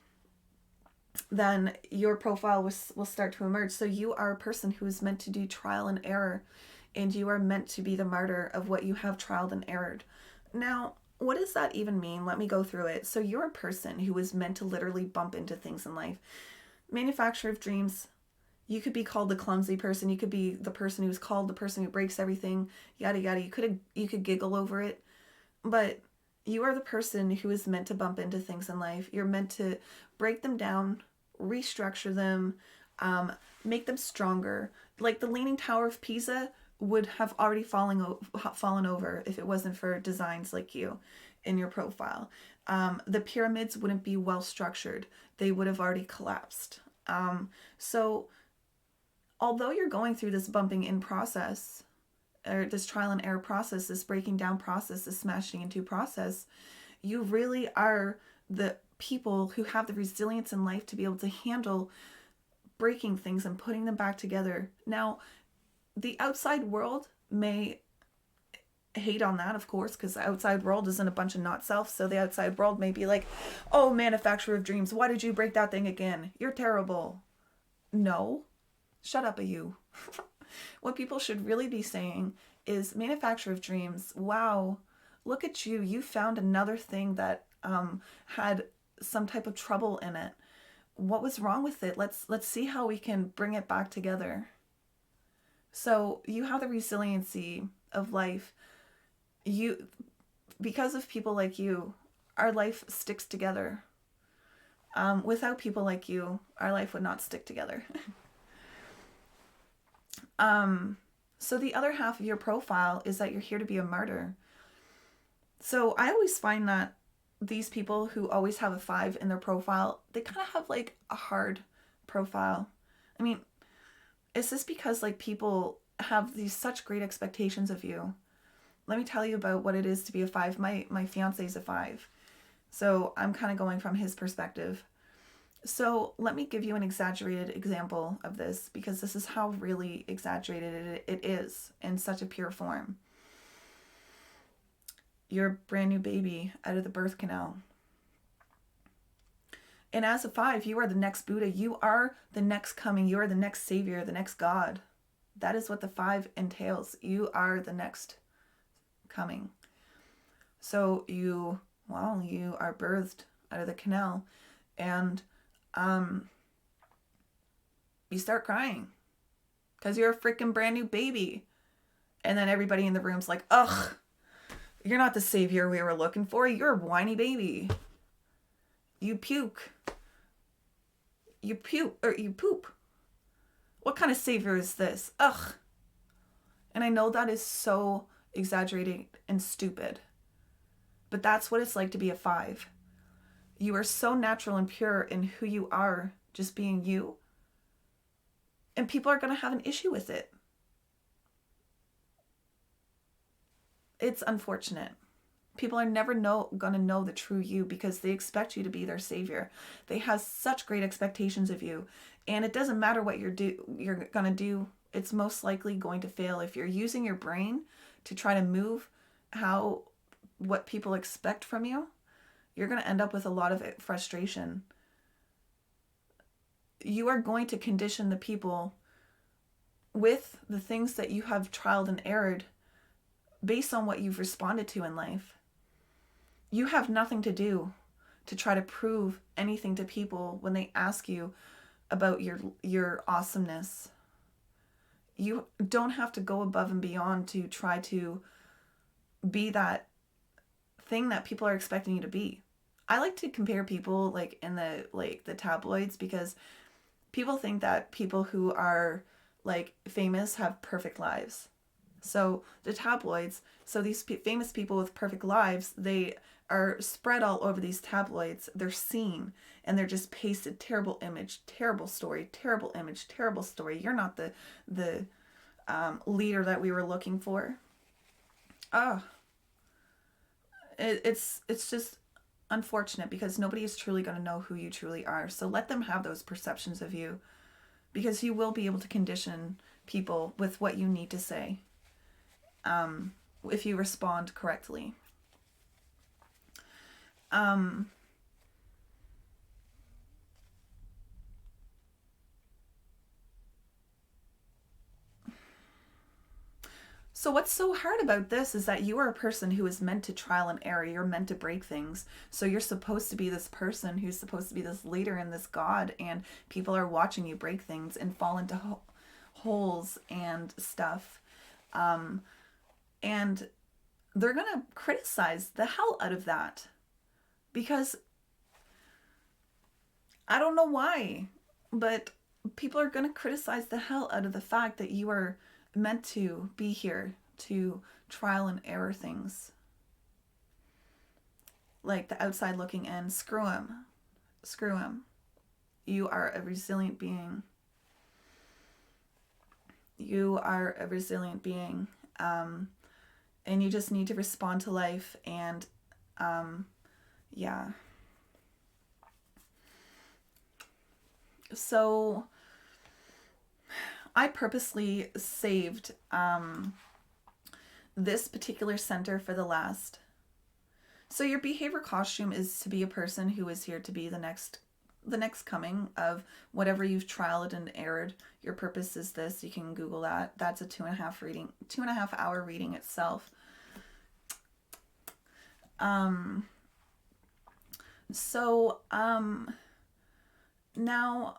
then your profile will start to emerge. So you are a person who is meant to do trial and error, and you are meant to be the martyr of what you have trialed and errored. Now, what does that even mean? Let me go through it. So you're a person who is meant to literally bump into things in life. Manufacturer of dreams. You could be called the clumsy person. You could be the person who's called the person who breaks everything. Yada yada. You could giggle over it, but you are the person who is meant to bump into things in life. You're meant to break them down, restructure them, make them stronger. Like the Leaning Tower of Pisa would have already fallen over if it wasn't for designs like you in your profile. The pyramids wouldn't be well structured. They would have already collapsed. So although you're going through this bumping in process, or this trial and error process, this breaking down process, this smashing into process, you really are the people who have the resilience in life to be able to handle breaking things and putting them back together. Now, the outside world may hate on that, of course, because the outside world isn't a bunch of not self. So the outside world may be like, oh, manufacturer of dreams, why did you break that thing again? You're terrible. No, shut up, you. What people should really be saying is, manufacturer of dreams, wow, look at you. You found another thing that had some type of trouble in it. What was wrong with it? Let's see how we can bring it back together. So you have the resiliency of life. You, because of people like you, our life sticks together. Without people like you, our life would not stick together. So the other half of your profile is that you're here to be a martyr. So I always find that these people who always have a 5 in their profile, they kind of have like a hard profile. I mean, is this because like people have these such great expectations of you? Let me tell you about what it is to be a 5. My fiance is a 5. So I'm kind of going from his perspective. So let me give you an exaggerated example of this, because this is how really exaggerated it is in such a pure form. You're a brand new baby out of the birth canal. And as a 5, you are the next Buddha. You are the next coming. You are the next savior, the next God. That is what the 5 entails. You are the next coming. So you are birthed out of the canal, and you start crying because you're a freaking brand new baby. And then everybody in the room's like, ugh, you're not the savior we were looking for. You're a whiny baby. You puke. You poop. What kind of savior is this? Ugh. And I know that is so exaggerated and stupid, but that's what it's like to be a 5. You are so natural and pure in who you are, just being you. And people are going to have an issue with it. It's unfortunate. People are never going to know the true you, because they expect you to be their savior. They have such great expectations of you. And it doesn't matter what you're going to do. It's most likely going to fail. If you're using your brain to try to move what people expect from you, you're going to end up with a lot of frustration. You are going to condition the people with the things that you have trialed and errored based on what you've responded to in life. You have nothing to do to try to prove anything to people when they ask you about your awesomeness. You don't have to go above and beyond to try to be that thing that people are expecting you to be. I like to compare people like in the tabloids, because people think that people who are like famous have perfect lives. So the tabloids, so these famous people with perfect lives, they are spread all over these tabloids. They're seen, and they're just pasted terrible image, terrible story, terrible image, terrible story. You're not the leader that we were looking for. It's just unfortunate, because nobody is truly going to know who you truly are. So let them have those perceptions of you, because you will be able to condition people with what you need to say, if you respond correctly. So what's so hard about this is that you are a person who is meant to trial and error. You're meant to break things. So you're supposed to be this person who's supposed to be this leader and this god, and people are watching you break things and fall into holes and stuff. And they're going to criticize the hell out of that because I don't know why, but people are going to criticize the hell out of the fact that you are meant to be here to trial and error things. Like the outside looking in, screw him. Screw him. You are a resilient being. You are a resilient being. And you just need to respond to life and, yeah. So I purposely saved this particular center for the last. So your behavior costume is to be a person who is here to be the next coming of whatever you've trialed and errored. Your purpose is this. You can Google that. That's a 2.5 hour reading itself. Now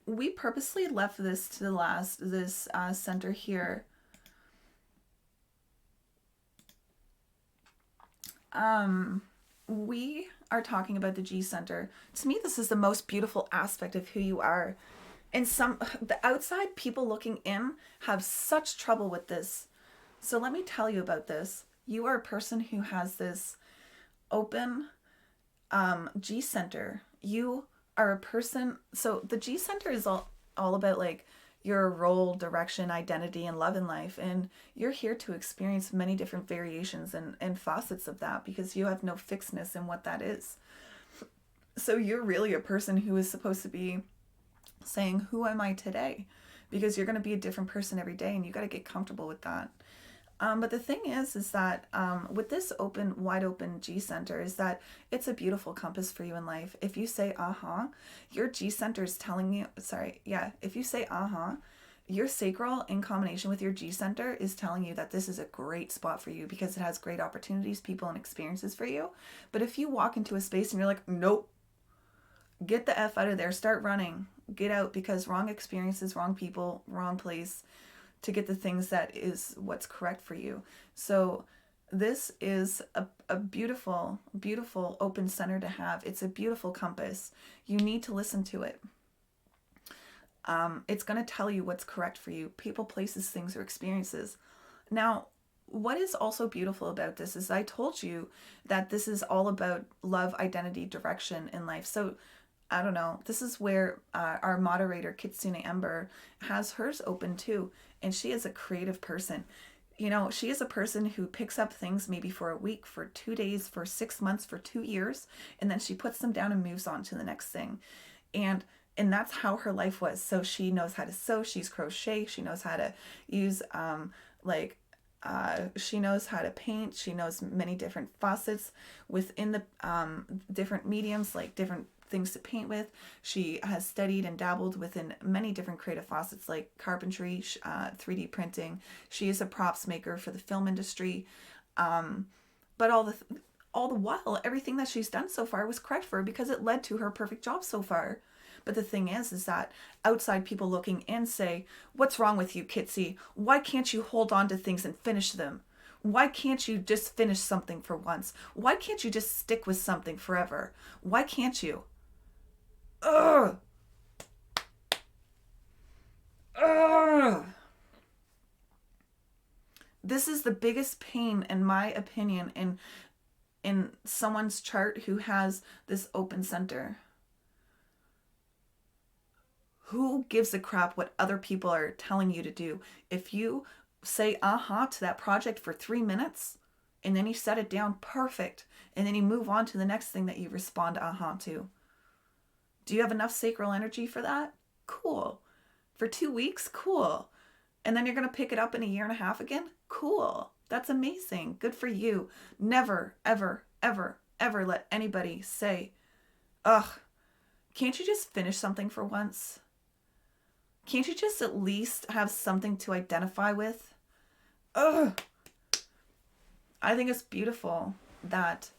we purposely left this to the last, this center here. We are talking about the G center. To me, this is the most beautiful aspect of who you are. And the outside people looking in have such trouble with this. So let me tell you about this. You are a person who has this open G center. You are a person. So the G center is all about like your role, direction, identity, and love in life. And you're here to experience many different variations and facets of that because you have no fixedness in what that is. So you're really a person who is supposed to be saying, who am I today? Because you're going to be a different person every day and you got to get comfortable with that. But the thing is that with this wide open G center is that it's a beautiful compass for you in life. If you say, your G center is telling you, if you say, your sacral in combination with your G center is telling you that this is a great spot for you because it has great opportunities, people, and experiences for you. But if you walk into a space and you're like, nope, get the F out of there, start running, get out, because wrong experiences, wrong people, wrong place, to get the things that is what's correct for you. So this is a beautiful, beautiful open center to have. It's a beautiful compass. You need to listen to it. It's going to tell you what's correct for you. People, places, things, or experiences. Now, what is also beautiful about this is I told you that this is all about love, identity, direction in life. So I don't know. This is where our moderator, Kitsune Ember, has hers open too. And she is a creative person. You know, she is a person who picks up things maybe for a week, for 2 days, for 6 months, for 2 years. And then she puts them down and moves on to the next thing. And that's how her life was. So she knows how to sew. She's crochet. She knows how to use she knows how to paint. She knows many different facets within the different mediums, like different things to paint with. She has studied and dabbled within many different creative facets like carpentry, 3D printing. She is a props maker for the film industry. But all the while, everything that she's done so far was correct for her because it led to her perfect job so far. But the thing is that outside people looking in say, what's wrong with you, Kitsy? Why can't you hold on to things and finish them? Why can't you just finish something for once? Why can't you just stick with something forever? Why can't you? Ugh. Ugh. This is the biggest pain, in my opinion, in someone's chart who has this open center. Who gives a crap what other people are telling you to do? If you say to that project for 3 minutes and then you set it down, perfect. And then you move on to the next thing that you respond to. Do you have enough sacral energy for that? Cool. For 2 weeks? Cool. And then you're going to pick it up in a year and a half again? Cool. That's amazing. Good for you. Never, ever, ever, ever let anybody say, ugh, can't you just finish something for once? Can't you just at least have something to identify with? Ugh. I think it's beautiful that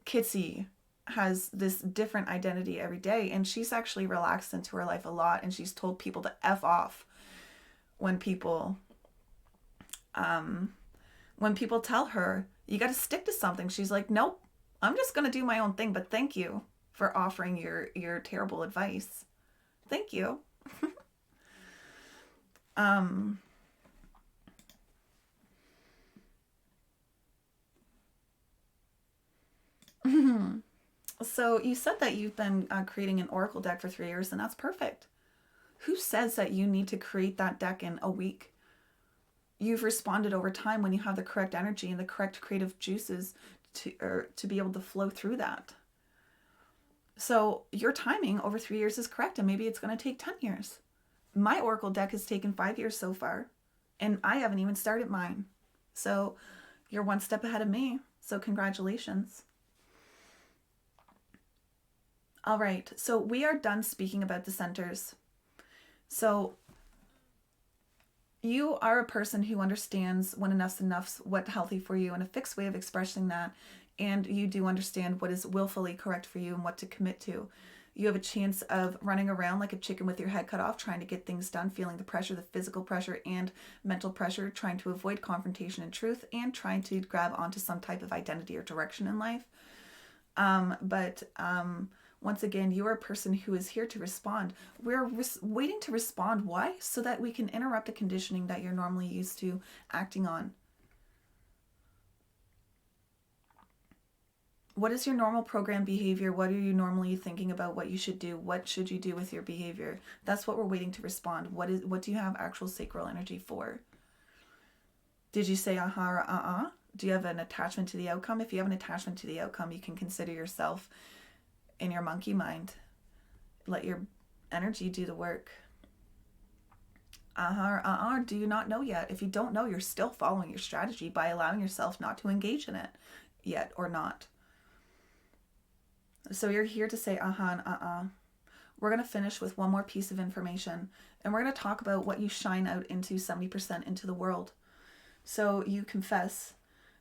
Kitsy has this different identity every day, and she's actually relaxed into her life a lot, and she's told people to F off when people um when people tell her you got to stick to something. She's like, nope, I'm just going to do my own thing, but thank you for offering your terrible advice. Thank you. um so you said that you've been creating an oracle deck for 3 years, and that's perfect. Who says that you need to create that deck in a week? You've responded over time when you have the correct energy and the correct creative juices to be able to flow through that. So your timing over 3 years is correct, and maybe it's going to take 10 years. My oracle deck has taken 5 years so far, and I haven't even started mine. So you're one step ahead of me. So congratulations. All right, so we are done speaking about the centers. So you are a person who understands when enough's what's healthy for you, and a fixed way of expressing that. And you do understand what is willfully correct for you and what to commit to. You have a chance of running around like a chicken with your head cut off, trying to get things done, feeling the pressure, the physical pressure and mental pressure, trying to avoid confrontation and truth, and trying to grab onto some type of identity or direction in life. But once again, you are a person who is here to respond. We're waiting to respond. Why? So that we can interrupt the conditioning that you're normally used to acting on. What is your normal program behavior? What are you normally thinking about what you should do? What should you do with your behavior? That's what we're waiting to respond. What do you have actual sacral energy for? Did you say uh-huh or uh-uh? Do you have an attachment to the outcome? If you have an attachment to the outcome, you can consider yourself in your monkey mind. Let your energy do the work. Uh-huh or uh-uh, do you not know yet? If you don't know, you're still following your strategy by allowing yourself not to engage in it yet or not. So you're here to say uh-huh and uh-uh. We're going to finish with one more piece of information, and we're going to talk about what you shine out into 70% into the world. So you confess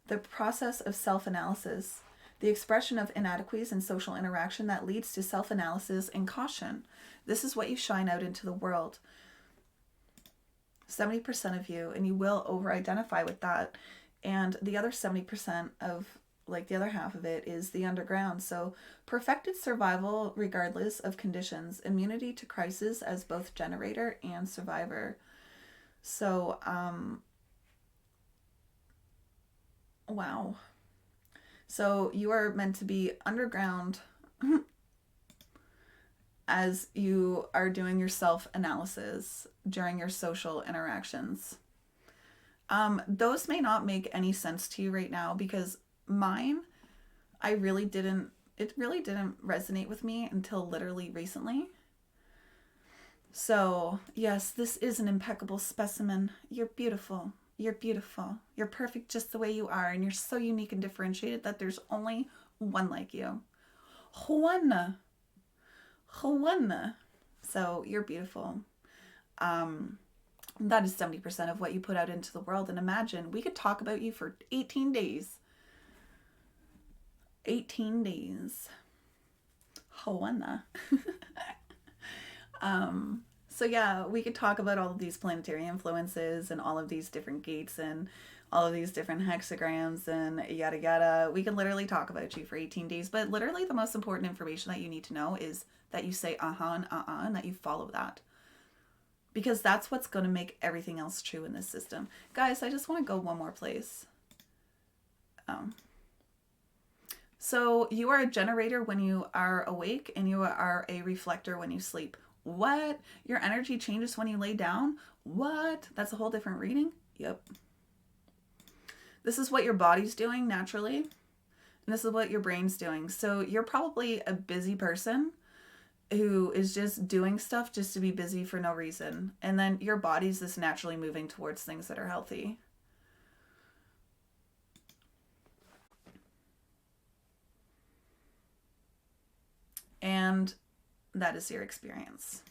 the process of self-analysis, the expression of inadequacies in social interaction that leads to self-analysis and caution. This is what you shine out into the world. 70% of you, and you will over-identify with that. And the other 70% of, like the other half of it, is the underground. So perfected survival regardless of conditions, immunity to crisis as both generator and survivor. So, wow. So you are meant to be underground as you are doing your self-analysis during your social interactions. Those may not make any sense to you right now, because mine, it really didn't resonate with me until literally recently. So, yes, this is an impeccable specimen. You're beautiful. You're beautiful. You're perfect just the way you are, and you're so unique and differentiated that there's only one like you. One. One. So, you're beautiful. That is 70% of what you put out into the world. And imagine, we could talk about you for 18 days. 18 days. Hoanna. So yeah, we could talk about all of these planetary influences and all of these different gates and all of these different hexagrams and yada yada. We could literally talk about you for 18 days, but literally the most important information that you need to know is that you say uh-huh and uh-uh, and that you follow that. Because that's what's going to make everything else true in this system. Guys, I just want to go one more place. So you are a generator when you are awake, and you are a reflector when you sleep. What? Your energy changes when you lay down? What? That's a whole different reading? Yep. This is what your body's doing naturally, and this is what your brain's doing. So you're probably a busy person who is just doing stuff just to be busy for no reason. And then your body's just naturally moving towards things that are healthy. And that is your experience.